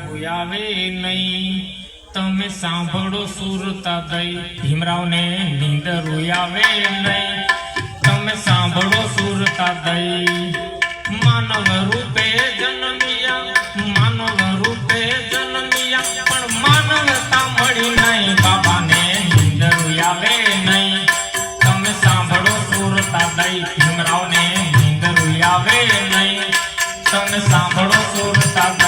આવે નહીં. તમે સાંભળો સુરતા દઈ ભીમરાવને નીંદર આવે નહીં. તમે સાંભળો સુરતા દઈ માનવ રૂપે જન્મ્યા, માનવ રૂપે જન્મ્યા, પણ માનવતા મળી નહીં. બાબાને નીંદર આવે નહીં. તમે સાંભળો સુરતા દઈ ભીમરાવને નીંદર આવે નહીં. તમે સાંભળો સુરતા દઈ.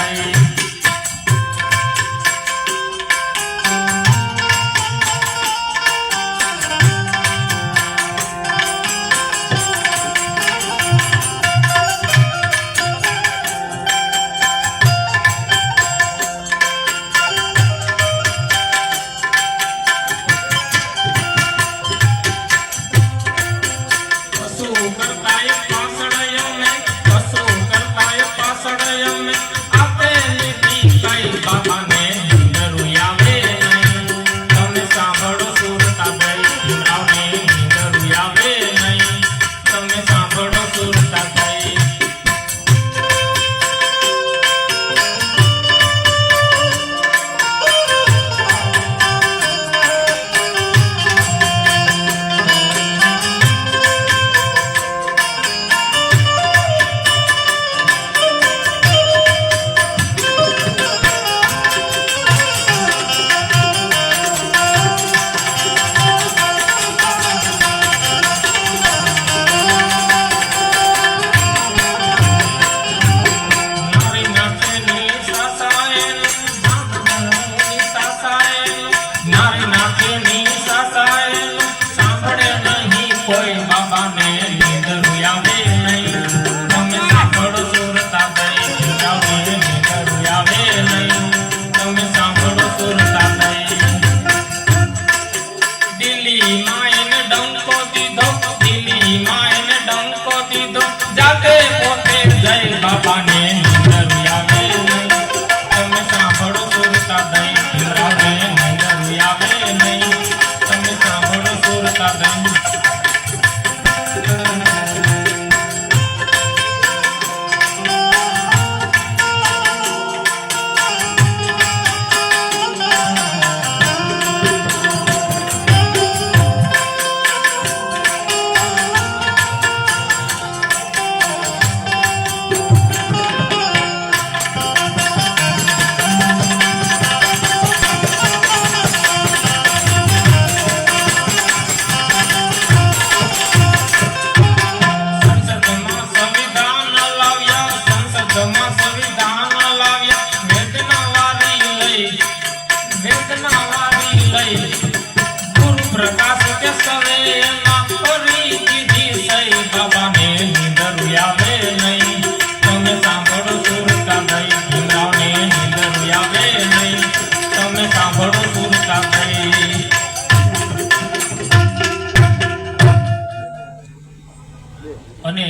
અને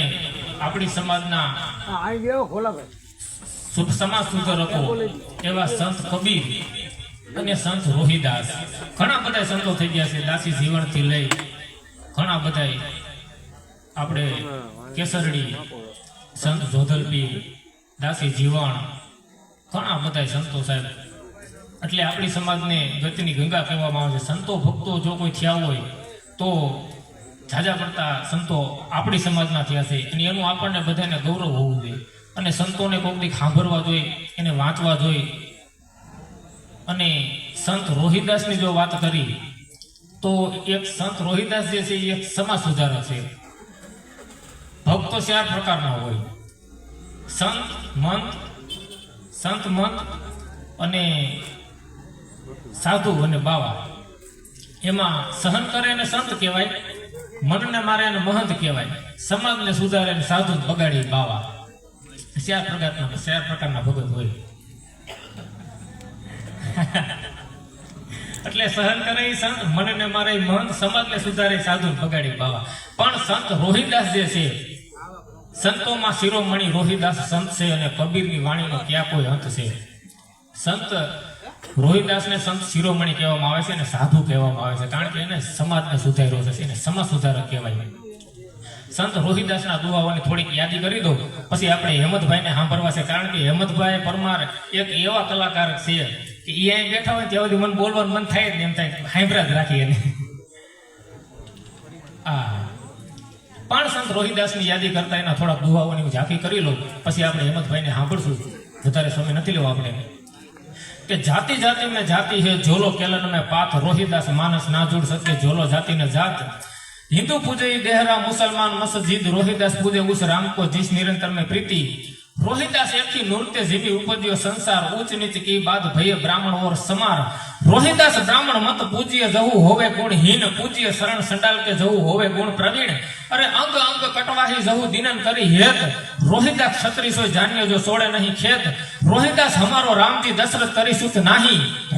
આપણી સમાજના સમાજ સુધારકો એવા સંત કબીર અને સંત રોહિદાસ, ઘણા બધા સંતો થઈ ગયા છે. દાસી જીવણથી લઈ ઘણા બધા, આપણે કેસરડી સંત જોધલપી, દાસી જીવણ, ઘણા બધા સંતો સાહેબ. એટલે આપણી સમાજને ગતિની ગંગા કહેવામાં આવે છે. સંતો ભક્તો જો કોઈ થયા હોય તો ઝાઝા પડતા સંતો આપણી સમાજના થયા છે, અને એનું આપણને બધાને ગૌરવ હોવું જોઈએ. અને સંતોને કોઈક દી સાંભળવા જોઈએ, એને વાંચવા જોઈએ. અને સંત રોહિદાસની જો વાત કરી તો એક સંત રોહિદાસ જે છે એ એક સમાજ સુધારક છે. ભક્તો 4 પ્રકારના હોય: સંત મંત અને સાધુ અને બાવા. એમાં સહન કરે એને સંત કહેવાય, મનને મારે એને મહંત કહેવાય, સમાજને સુધારે એને સાધુ, બગાડી બાવા. 4 પ્રકારના ભગત હોય. એટલે સહન કરે સંત, મનને મારે મહંત, સમાજને સુધારે સાધુ, બગાડી બાવા. પણ સંત રોહિદાસ જે છે, સંતોમાં શિરોમણી રોહિદાસ સંત છે, અને કબીરની વાણીનો ક્યાં કોઈ અંત છે. સંત રોહિદાસને સંત શિરોમણી કહેવામાં આવે છે અને સાધુ કહેવામાં આવે છે, કારણ કે એને સમાજને સુધાર્યો છે, એને સમાજ સુધારક કહેવાય. સંત રોહિદાસના દુહાઓની થોડીક યાદી કરી દો પછી આપણે હેમંતભાઈને સાંભળવા છે, કારણ કે હેમંતભાઈ પરમાર એક એવા કલાકાર છે કે એ અહીં બેઠા હોય ત્યાં સુધી મને બોલવાનું મન થાય જ ને એમ થાય સાંભળ્યા જ રાખી એને. પણ સંત રોહિદાસની યાદી કરતા એના થોડાક દુહાઓની હું ઝાંખી કરી લઉં, પછી આપણે હેમંતભાઈને સાંભળશું. વધારે સમય નથી લેવો આપણે. કે જાતિ જાતિ में जाति है झोलो केलन में पाथ रोहिदास मानस ना जुड़ सके झोलो जाति ने जात हिंदू पूजे देहरा मुसलमान मस्जिद रोहिदास पूजे उस राम को जिस निरंतर में प्रीति रोहिदास एक ही नृत्य जीवी उपज्यो संसार ऊंच नीच की बात भय ब्राह्मण और समार रोहिदास ब्राह्मण मत पूज्य जहु होवे गुण हीन पूज्य शरण संडाल के जहु होवे गुण प्रवीण अरे अंग अंग कटवाही जहु दिनन करी हेत रोहिदास क्षत्रिय सो जानियो जो सोड़े नहीं खेत रोहिदास हमारो रामजी दशरथ करी सुत नाही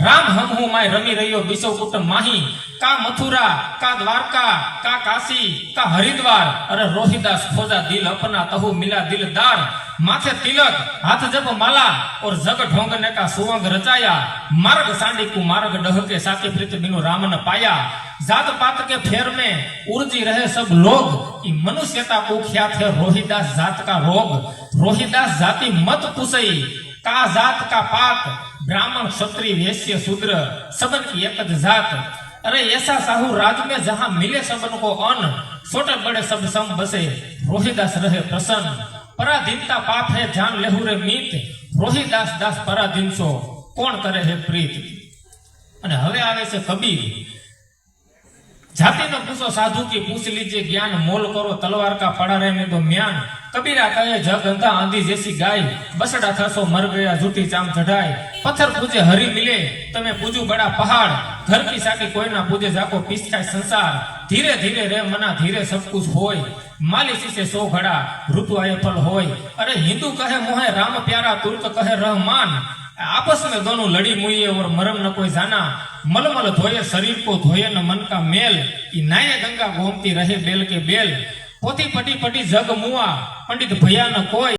राम हम हूं माय रमी रहियो बिसो कुटुंब माही का मथुरा का द्वारका का काशी का हरिद्वार अरे रोहिदास खोजा दिल अपना तहु मिला दिलदार माथे तिलक हाथ जब माला और जग ढोंगने का सुवंग रचाया मार्ग सांडी को मार्ग डह के साके प्रीत बिनु राम न पाया जात पात के फेर में उर्जी रहे सब लोग मनुष्यता को ख्यात है रोहिदास जात का रोग रोहिदास जाति मत पुसई का जात का पात ब्राह्मण क्षत्रिय वैश्य शूद्र सबन की एक जात अरे ऐसा साहू राज में जहां मिले सबन को अन्न छोटे बड़े सब सम बसे रोहिदास रहे प्रसन्न पराधीनता पाप है जान लेहु रे मीत रोहिदास दास पराधीन सो कोण करे है प्रीत. અને હવે આવે છે કબીર. जाति न पूछो साधु की पूछ लीजिए ज्ञान मोल करो तलवार का पड़ा रहने दो म्यान कबीरा कहे जग अंधा आंधी जैसी गाय बसड़ा था सो मर गया झूठी चाम चढ़ाए पत्थर पूजे हरी मिले तमे पूजू बड़ा पहाड़ घर की साकी कोई ना पूजे जाको पीछाए संसार धीरे धीरे रे मना धीरे सब कुछ होय मालिसी से सो घड़ा ऋतु आए फल होय अरे हिंदू कहे मोहे राम प्यारा तुर्क कहे रहमान आपस में दोनों लड़ी मुइये और मरम न कोई जाना मलमल धोये शरीर को धोये न मन का मेल नाये गंगा घूमती रहे बेल के बेल पोती पटी पटी जग मुआ पंडित भैया न कोई